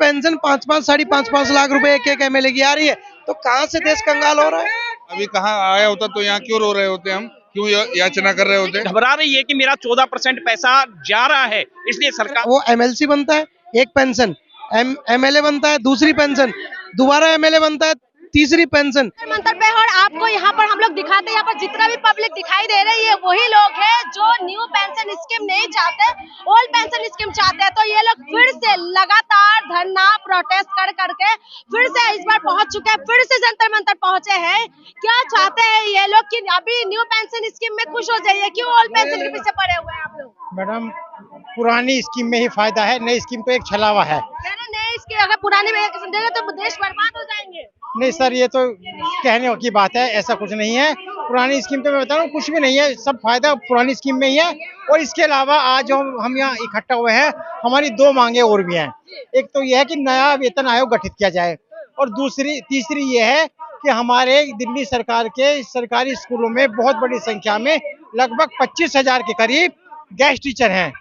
Pension 5-5 5.5 lakh रुपए एक MLA की आ रही है, तो कहाँ से देश कंगाल हो रहा है? अभी कहाँ आया होता तो यहाँ क्यों रो रहे होते, हम क्यों याचना कर रहे होते? घबरा रही है कि मेरा 14% पैसा जा रहा है, इसलिए सरकार वो एमएलसी बनता है एक पेंशन, एमएलए बनता है दूसरी पेंशन, दोबारा एमएलए बनता है तीसरी पेंशन। मंत्र पे और आपको यहाँ पर हम लोग दिखाते हैं, यहाँ पर जितना भी पब्लिक दिखाई दे रही है वही लोग हैं जो न्यू पेंशन स्कीम नहीं चाहते, ओल्ड पेंशन स्कीम चाहते हैं। तो ये लोग फिर से लगातार धरना प्रोटेस्ट कर करके फिर से इस बार पहुंच चुके हैं, फिर से जंतर मंतर पहुंचे हैं। क्या चाहते हैं ये लोग कि अभी न्यू पेंशन स्कीम में खुश हो जाइए, क्यों ओल्ड पेंशन के पीछे पड़े हुए हैं आप लोग? मैडम, पुरानी स्कीम में ही फायदा है, नई स्कीम तो एक छलावा है। नई स्कीम अगर पुरानी में देंगे तो देश बर्बाद हो जाएंगे। नहीं सर, ये तो कहने की बात है, ऐसा कुछ नहीं है। पुरानी स्कीम तो मैं बता रहा हूँ कुछ भी नहीं है, सब फायदा पुरानी स्कीम में ही है। और इसके अलावा आज हम यहाँ इकट्ठा हुए हैं, हमारी दो मांगे और भी हैं। एक तो यह है कि नया वेतन आयोग गठित किया जाए, और तीसरी ये है कि हमारे दिल्ली सरकार के सरकारी स्कूलों में बहुत बड़ी संख्या में लगभग 25,000 के करीब गेस्ट टीचर हैं।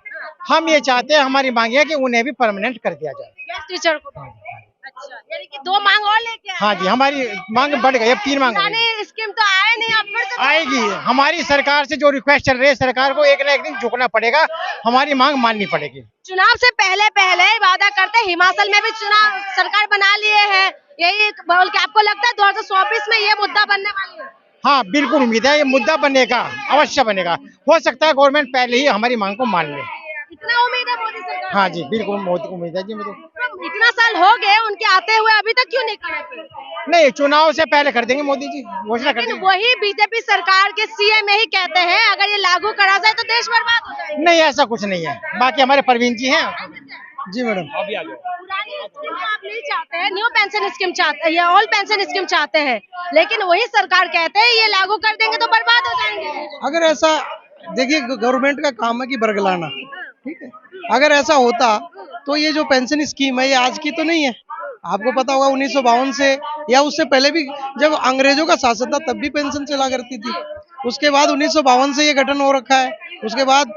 हम ये चाहते हैं, हमारी मांग है कि उन्हें भी परमानेंट कर दिया जाए, गेस्ट टीचर को। अच्छा, यानी कि दो मांग और लेके आए। हाँ जी, हमारी मांग बढ़ गई, अब 3 मांग स्कीम तो आए नहीं, अब फिर से आएगी। हमारी सरकार से जो रिक्वेस्ट चल रही है, सरकार को एक ना एक दिन झुकना पड़ेगा, हमारी मांग माननी पड़ेगी। चुनाव से पहले वादा करते, हिमाचल में भी चुनाव सरकार बना लिए हैं, यही बोल के आपको लगता है 2024 में ये मुद्दा बनने वाली है? हाँ बिल्कुल, उम्मीद है ये मुद्दा बनेगा, अवश्य बनेगा। हो सकता है गवर्नमेंट पहले ही हमारी मांग को मान ले। इतना उम्मीद है मोदी सरकार? हाँ जी, बिल्कुल मोदी को उम्मीद है जी मुझे। इतना साल हो गए उनके आते हुए, अभी तक क्यों नहीं करे? नहीं, चुनाव से पहले कर देंगे मोदी जी, घोषणा कर देंगे। वही बीजेपी सरकार के सीएम ही कहते हैं अगर ये लागू करा जाए तो देश बर्बाद हो जाएगा। नहीं, ऐसा कुछ नहीं है। बाकी हमारे परवीन जी हैं। जी मैडम, अभी आ जाओ। पुरानी स्कीम आप नहीं चाहते हैं, न्यू पेंशन स्कीम चाहते हैं या ओल्ड पेंशन स्कीम चाहते हैं, लेकिन वही सरकार कहते हैं ये लागू कर देंगे तो बर्बाद हो जाएंगे। अगर ऐसा, देखिए गवर्नमेंट का काम है कि बरगलाना, ठीक है। अगर ऐसा होता तो ये जो पेंशन स्कीम है ये आज की तो नहीं है। आपको पता होगा 1952 से या उससे पहले भी जब अंग्रेजों का शासन था तब भी पेंशन चला करती थी। उसके बाद 1952 से ये गठन हो रखा है। उसके बाद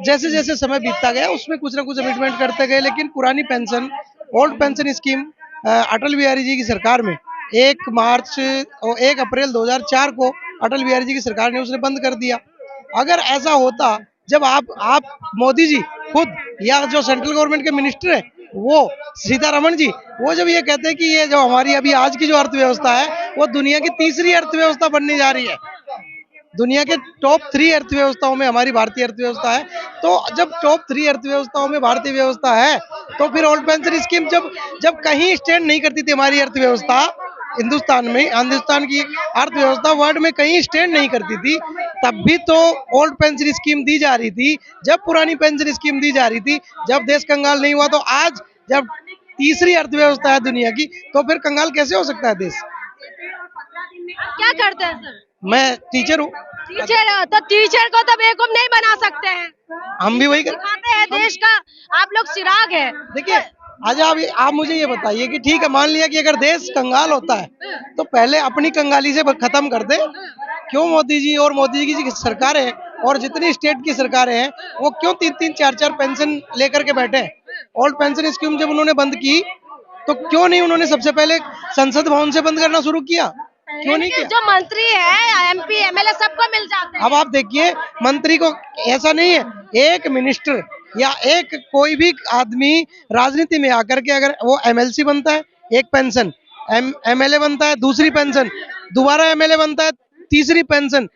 जैसे जैसे समय बीतता गया उसमें कुछ ना कुछ अमेंडमेंट करते गए, लेकिन पुरानी pension old pension scheme Atal Bihari ji की सरकार में 1 अप्रैल 2004 को अटल बिहारी जी की सरकार ने उसने बंद कर दिया। अगर ऐसा होता, जब आप मोदी जी खुद या जो सेंट्रल गवर्नमेंट के मिनिस्टर है वो सीतारमण जी, वो जब ये कहते हैं कि ये जो हमारी अभी आज की जो अर्थव्यवस्था है वो दुनिया की तीसरी अर्थव्यवस्था बनने जा रही है, दुनिया के टॉप 3 अर्थव्यवस्थाओं में हमारी भारतीय अर्थव्यवस्था है, तो जब टॉप 3 अर्थव्यवस्थाओं में भारतीय व्यवस्था है तो फिर ओल्ड पेंशन स्कीम जब कहीं स्टैंड नहीं करती थी हमारी अर्थव्यवस्था, हिंदुस्तान की अर्थव्यवस्था वर्ल्ड में कहीं स्टैंड नहीं करती थी, तब भी तो ओल्ड पेंशन स्कीम दी जा रही थी, जब पुरानी पेंशन स्कीम दी जा रही थी, जब देश कंगाल नहीं हुआ। तो आज जब तीसरी अर्थव्यवस्था है दुनिया की, तो फिर कंगाल कैसे हो सकता है देश? क्या करते हैं सर? मैं टीचर हूँ। टीचर, तो टीचर को तो बेवकूफ नहीं बना सकते हैं, हम भी वही दिखाते हैं देश का, आप लोग चिराग है। देखिए, आज आप मुझे ये बताइए कि ठीक है, मान लिया कि अगर देश कंगाल होता है तो पहले अपनी कंगाली से खत्म कर दे। क्यों मोदी जी और मोदी जी की सरकारें और जितनी स्टेट की सरकारें हैं वो क्यों 3-3 4-4 पेंशन लेकर के बैठे? ओल्ड पेंशन स्कीम जब उन्होंने बंद की तो क्यों नहीं उन्होंने सबसे पहले संसद भवन से बंद करना शुरू किया? क्यों नहीं किया? जो मंत्री है, एमपी, एमएलए सबको मिल जाते हैं। अब आप देखिए, मंत्री को ऐसा नहीं है, एक मिनिस्टर या एक कोई भी आदमी राजनीति में आकर के अगर वो एमएलसी बनता है एक पेंशन, एमएलए बनता है दूसरी पेंशन, दोबारा एमएलए बनता है तीसरी पेंशन,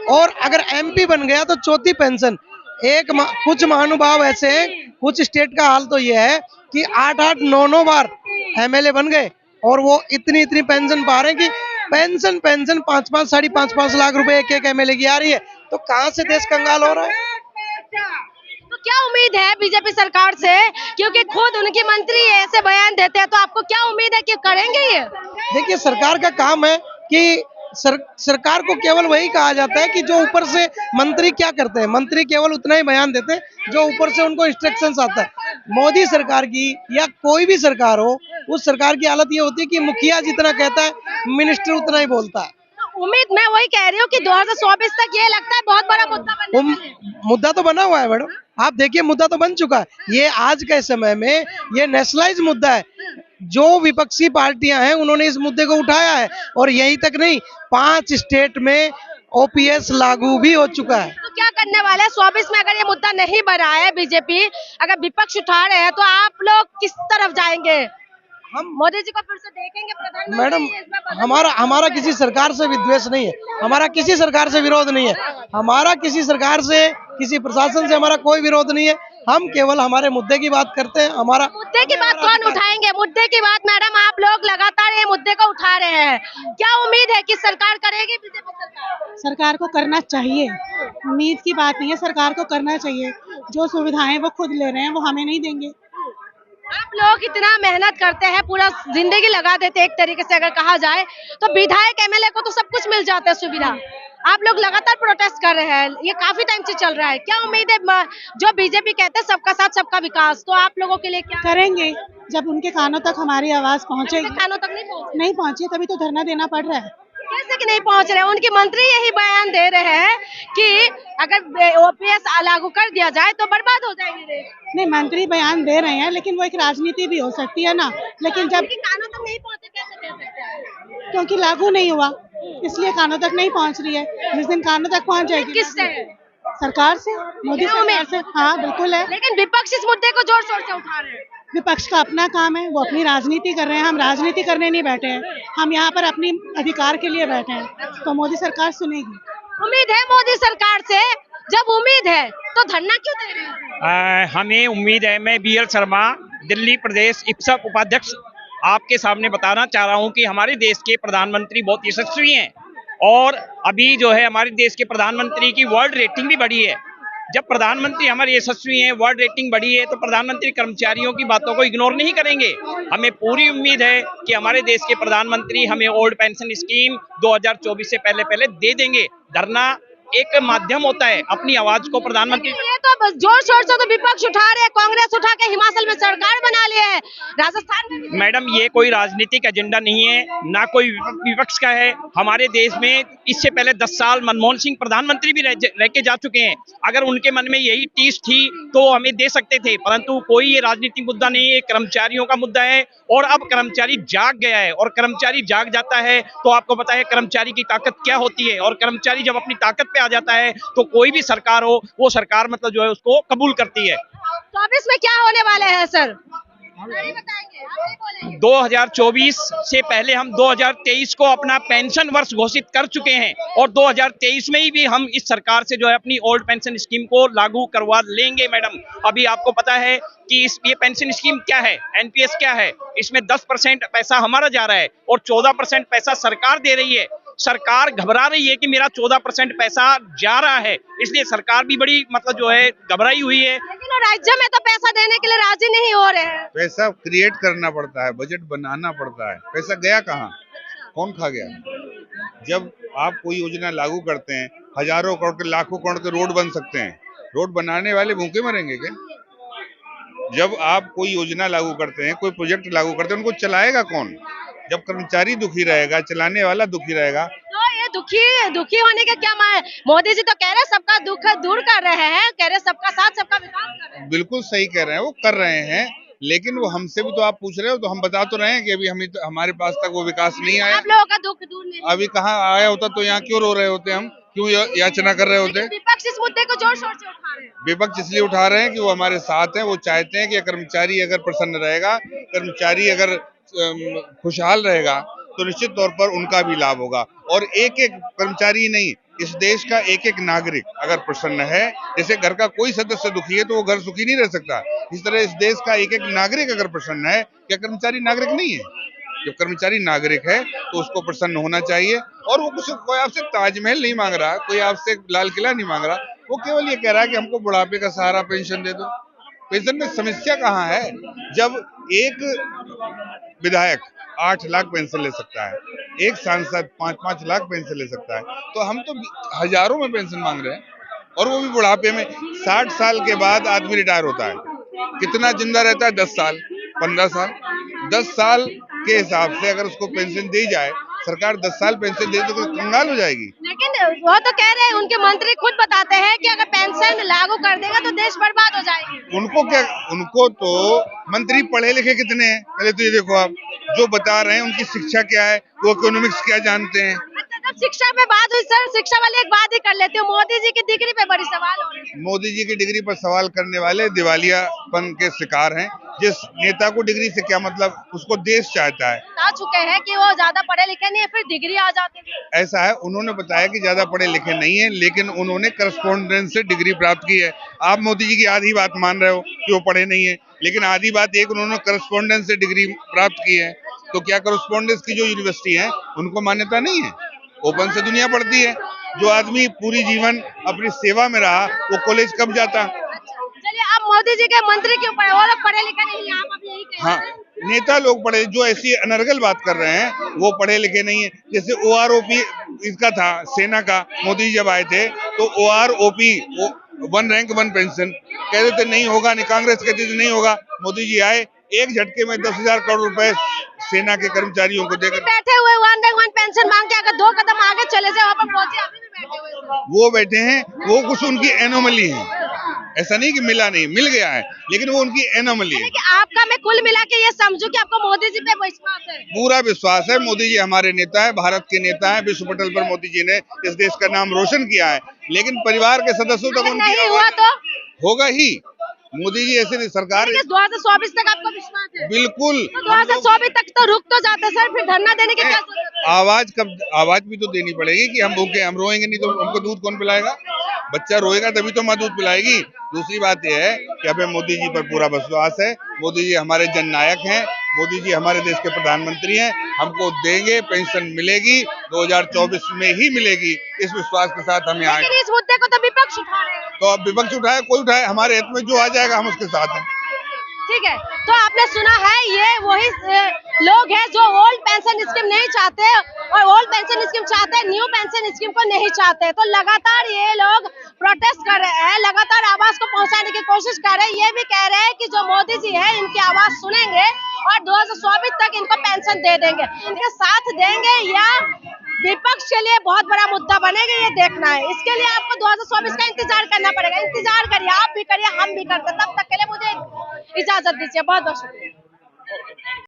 और अगर एमपी बन गया तो चौथी पेंशन। कुछ महानुभाव ऐसे हैं, कुछ स्टेट का हाल तो ये है कि 8-8 9-9 बार एमएलए बन गए और वो इतनी पेंशन पा रहे हैं कि पेंशन 5-5 5.5 लाख रुपए एक एमएलए की आ रही है, तो कहाँ से देश कंगाल हो रहा है? तो क्या उम्मीद है बीजेपी सरकार से, क्योंकि खुद उनके मंत्री ऐसे बयान देते हैं, तो आपको क्या उम्मीद है कि करेंगे ये? देखिए, सरकार का काम है कि सरकार को केवल वही कहा जाता है कि जो ऊपर से मंत्री क्या करते हैं, मंत्री केवल उतना ही बयान देते हैं जो ऊपर से उनको इंस्ट्रक्शंस आता है। मोदी सरकार की या कोई भी सरकार हो, उस सरकार की हालत ये होती है कि मुखिया जितना कहता है मिनिस्टर उतना ही बोलता है। उम्मीद मैं वही कह रही हूँ कि 2024 तक ये लगता है बहुत बड़ा मुद्दा बनने वाला है। मुद्दा तो बना हुआ है मैडम, आप देखिए मुद्दा तो बन चुका है। ये आज के समय में ये नेशनलाइज मुद्दा है। जो विपक्षी पार्टियां हैं उन्होंने इस मुद्दे को उठाया है और यहीं तक नहीं, 5 स्टेट में ओपीएस लागू भी हो चुका है। तो क्या करने वाले हैं 24 में अगर ये मुद्दा नहीं बढ़ा है बीजेपी, अगर विपक्ष उठा रहे हैं तो आप लोग किस तरफ जाएंगे? हम मोदी जी को फिर से देखेंगे प्रधानमंत्री? मैडम, इस बार बदल- हमारा किसी सरकार से विद्वेष नहीं है, हमारा किसी सरकार से विरोध नहीं है, हमारा किसी सरकार से, किसी प्रशासन से हमारा कोई विरोध नहीं है। हम केवल हमारे मुद्दे की बात करते हैं। हमारा मुद्दे की बात कौन उठाएंगे? मुद्दे की बात मैडम आप लोग लगातार ये मुद्दे को उठा रहे हैं। क्या उम्मीद है कि सरकार करेगी बीजेपी सरकार? सरकार को करना चाहिए, उम्मीद की बात नहीं है, सरकार को करना चाहिए। जो सुविधाएं वो खुद ले रहे हैं वो हमें नहीं देंगे। आप लोग इतना मेहनत करते हैं, पूरा जिंदगी लगा देते हैं एक तरीके से अगर कहा जाए तो विधायक एमएलए को तो सब कुछ मिल जाता है सुविधा। आप लोग लगातार प्रोटेस्ट कर रहे हैं, ये काफी टाइम से चल रहा है। क्या उम्मीद है जो बीजेपी कहते हैं सबका साथ सबका विकास, तो आप लोगों के लिए क्या करेंगे जब उनके कानों तक हमारी आवाज पहुंचेगी। कानों तक नहीं पहुंचे? नहीं पहुंची तभी तो धरना देना पड़ रहा है। कैसे कि नहीं पहुंच रहे? उनके मंत्री यही बयान दे रहे हैं कि अगर ओपीएस लागू कर दिया जाए तो बर्बाद हो जाएंगे देश। नहीं, मंत्री बयान दे रहे हैं लेकिन वो एक राजनीति भी हो सकती है ना। लेकिन जब उनके कानों तक नहीं पहुंचे कैसे कह सकते हैं? क्योंकि लागू नहीं हुआ इसलिए कानों तक नहीं पहुंच रही है। जिस दिन कानों तक पहुंच जाएगी किससे? सरकार से, मोदी सरकार से। हाँ बिल्कुल है। लेकिन विपक्ष इस मुद्दे को जोर शोर से उठा रहे हैं। विपक्ष का अपना काम है, वो अपनी राजनीति कर रहे हैं। हम राजनीति करने नहीं बैठे हैं, हम यहाँ पर अपनी अधिकार के लिए बैठे हैं। तो मोदी सरकार सुनेगी। उम्मीद है मोदी सरकार से। जब उम्मीद है तो धरना क्यों दे रहे हैं? हमें उम्मीद है। मैं बीएल शर्मा, दिल्ली प्रदेश इप्सा उपाध्यक्ष, आपके सामने बताना चाह रहा हूं कि हमारे देश के प्रधानमंत्री बहुत यशस्वी हैं और अभी जो है हमारे देश के प्रधानमंत्री की वर्ल्ड रेटिंग भी बढ़ी है। जब प्रधानमंत्री हमारे यशस्वी हैं, वर्ल्ड रेटिंग बढ़ी है, तो प्रधानमंत्री कर्मचारियों की बातों को इग्नोर नहीं करेंगे। हमें पूरी उम्मीद है कि हमारे देश के प्रधानमंत्री हमें ओल्ड पेंशन स्कीम 2024 से पहले दे देंगे। धरना एक माध्यम होता है अपनी आवाज को प्रधानमंत्री। ये तो बस जोर शोर से तो विपक्ष उठा रहे हैं, कांग्रेस उठा के हिमाचल में सरकार बना लिया है, राजस्थान में भी। मैडम, ये कोई राजनीतिक एजेंडा नहीं है, ना कोई विपक्ष का है। हमारे देश में इससे पहले 10 साल मनमोहन सिंह प्रधानमंत्री भी रह के जा चुके हैं। अगर उनके मन में यही टीस थी तो हमें दे सकते थे, परंतु कोई ये राजनीतिक मुद्दा नहीं है, कर्मचारियों का मुद्दा है। और अब कर्मचारी जाग गया है, और कर्मचारी जाग जाता है तो आपको पता है कर्मचारी की ताकत क्या होती है। और कर्मचारी जब अपनी ताकत पे आ जाता है तो कोई भी सरकार हो, वो सरकार मतलब जो है उसको कबूल करती है। 24 में क्या होने वाले हैं सर? नहीं बताएंगे, आप नहीं बोलेंगे। 2024 से पहले हम 2023 को अपना पेंशन वर्ष घोषित कर चुके हैं और 2023 में ही भी हम इस सरकार से जो है अपनी ओल्ड पेंशन स्कीम को लागू करवा लेंगे। मैडम, अभी आपको पता है कि ये पेंशन स्कीम क्या है, एनपीएस क्या है। इसमें 10% पैसा हमारा जा रहा है और 14% पैसा सरकार दे रही है। सरकार घबरा रही है कि मेरा 14% पैसा जा रहा है, इसलिए सरकार भी बड़ी मतलब जो है घबराई हुई है। लेकिन राज्य में तो पैसा देने के लिए राजी नहीं हो रहे हैं। पैसा क्रिएट करना पड़ता है, बजट बनाना पड़ता है। पैसा गया कहाँ, कौन खा गया? जब आप कोई योजना लागू करते हैं, हजारों करोड़ के, लाखों करोड़ के रोड बन सकते हैं, रोड बनाने वाले भूखे मरेंगे क्या? जब आप कोई योजना लागू करते हैं, कोई प्रोजेक्ट लागू करते हैं, उनको चलाएगा कौन? जब कर्मचारी दुखी रहेगा, चलाने वाला दुखी रहेगा। तो ये दुखी होने के क्या माने? मोदी जी तो कह रहे हैं सबका दुख दूर कर रहे हैं, कह रहे सबका साथ सबका विकास कर रहे हैं। बिल्कुल सही कह रहे हैं, वो कर रहे हैं, लेकिन वो हमसे भी तो आप पूछ रहे हो, तो हम बता तो रहे हैं कि अभी हमारे पास तक वो विकास नहीं आया। आप लोगों का दुख दूर नहीं। अभी कहाँ आया होता तो यहाँ क्यों रो रहे होते, हम क्यों याचना कर रहे होते? विपक्ष इस मुद्दे को जोर शोर से उठा रहे हैं। विपक्ष इसलिए उठा रहे हैं कि वो हमारे साथ हैं। वो चाहते हैं कि कर्मचारी अगर प्रसन्न रहेगा, कर्मचारी अगर खुशहाल रहेगा तो निश्चित तौर पर उनका भी लाभ होगा। और एक एक कर्मचारी नहीं, इस देश का एक एक नागरिक अगर प्रसन्न है, जैसे घर का कोई सदस्य दुखी है तो वो घर सुखी नहीं रह सकता, इस तरह इस देश का एक एक नागरिक अगर प्रसन्न है, क्या कर्मचारी नागरिक नहीं है? जब कर्मचारी नागरिक है तो उसको प्रसन्न होना चाहिए। और वो कोई आपसे ताजमहल नहीं मांग रहा, कोई आपसे लाल किला नहीं मांग रहा, वो केवल ये कह रहा है कि हमको बुढ़ापे का सहारा पेंशन दे दो। पेंशन में समस्या कहाँ है? जब एक विधायक 8 लाख पेंशन ले सकता है, एक सांसद 5-5 लाख पेंशन ले सकता है, तो हम तो हजारों में पेंशन मांग रहे हैं, और वो भी बुढ़ापे में। 60 साल के बाद आदमी रिटायर होता है, कितना जिंदा रहता है? 10 साल, 15 साल। 10 साल के हिसाब से अगर उसको पेंशन दी जाए सरकार 10 साल पेंशन दे तो कंगाल हो जाएगी। लेकिन वो तो कह रहे हैं, उनके मंत्री खुद बताते हैं कि अगर पेंशन लागू कर देगा तो देश बर्बाद हो जाएगी। उनको क्या, उनको तो मंत्री पढ़े लिखे कितने हैं पहले तो ये देखो आप, जो बता रहे हैं उनकी शिक्षा क्या है, वो इकोनॉमिक्स क्या जानते हैं। अच्छा, जब शिक्षा पे बात हुई सर, शिक्षा वाली एक बात ही कर लेते हो, मोदी जी की डिग्री पे बड़ी सवाल हो रहे हैं। मोदी जी की डिग्री पर सवाल करने वाले दिवालियापन के शिकार हैं। जिस नेता को डिग्री से क्या मतलब, उसको देश चाहता है। बता चुके हैं कि वो ज्यादा पढ़े लिखे नहीं है, फिर डिग्री आ जाती है। ऐसा है, उन्होंने बताया कि ज्यादा पढ़े लिखे नहीं है, लेकिन उन्होंने करस्पॉन्डेंस से डिग्री प्राप्त की है। आप मोदी जी की आधी बात मान रहे हो कि वो पढ़े नहीं है, लेकिन आधी बात एक, उन्होंने करस्पॉन्डेंस से डिग्री प्राप्त की है। तो क्या करस्पॉन्डेंस की जो यूनिवर्सिटी है उनको मान्यता नहीं है? ओपन से दुनिया पढ़ती है। जो आदमी पूरी जीवन अपनी सेवा में रहा वो कॉलेज कब जाता? चलिए, अब मोदी जी के मंत्री क्यों पढ़े, वो लोग पढ़े लिखे नहीं है, आप अब यही कह रहे हाँ, हैं। नेता लोग पढ़े, जो ऐसी अनर्गल बात कर रहे हैं वो पढ़े लिखे नहीं है। जैसे OROP इसका था, सेना का, मोदी जी जब आए थे तो OROP, one rank one pension कहते थे नहीं होगा, नहीं कांग्रेस कहती थी नहीं होगा। मोदी जी आए, एक झटके में 10,000 करोड़ रुपए सेना के कर्मचारियों को देकर बैठे हुए वन रैंक वन पेंशन मांग के अगर 2 कदम आगे चले जाए, वहाँ पर पहुंचे, अभी भी बैठे हुए हैं। वो बैठे हैं, वो कुछ उनकी एनोमली है। ऐसा नहीं कि मिला नहीं, मिल गया है, लेकिन वो उनकी एनोमली है। कि आपका मैं कुल मिला के ये समझू कि आपको मोदी जी पे विश्वास है। पूरा विश्वास है। मोदी जी हमारे नेता है, भारत के नेता है। विश्व पटल पर मोदी जी ने इस देश का नाम रोशन किया है, लेकिन परिवार के सदस्यों तक उनकी नहीं हुआ तो होगा ही। मोदी जी ऐसे नहीं, सरकार 2024 तक आपको विश्वास है? बिल्कुल। तो 2024 तक तो रुक तो जाते सर, फिर धरना देने की क्या जरूरत है? आवाज भी तो देनी पड़ेगी कि हम भूखे, हम रोएंगे नहीं तो हमको दूध कौन पिलाएगा? बच्चा रोएगा तभी तो माँ दूध पिलाएगी। दूसरी बात यह है कि हमें मोदी जी पर पूरा विश्वास है। मोदी जी हमारे जननायक हैं, मोदी जी हमारे देश के प्रधानमंत्री हैं। हमको देंगे, पेंशन मिलेगी, 2024 में ही मिलेगी, इस विश्वास के साथ हम यहाँ। लेकिन इस मुद्दे को तो विपक्ष उठा रहे हैं। तो अब विपक्ष उठाए, कोई उठाए, हमारे हित में जो आ जाएगा हम उसके साथ हैं। ठीक है, तो आपने सुना है, ये वही लोग हैं जो ओल्ड पेंशन स्कीम नहीं चाहते और ओल्ड पेंशन स्कीम चाहते हैं, न्यू पेंशन स्कीम को नहीं चाहते। तो लगातार ये लोग प्रोटेस्ट कर रहे हैं, लगातार आवाज को पहुंचाने की कोशिश कर रहे हैं। ये भी कह रहे हैं कि जो मोदी जी है इनकी आवाज सुनेंगे और 2024 तक इनको पेंशन दे देंगे। इनके साथ देंगे या विपक्ष के लिए बहुत बड़ा मुद्दा बनेगा, ये देखना है। इसके लिए आपको 2024 का इंतजार करना पड़ेगा। इंतजार करिए, आप भी करिए, हम भी करते। तब तक के लिए मुझे इजाजत दीजिए। बहुत बहुत शुक्रिया।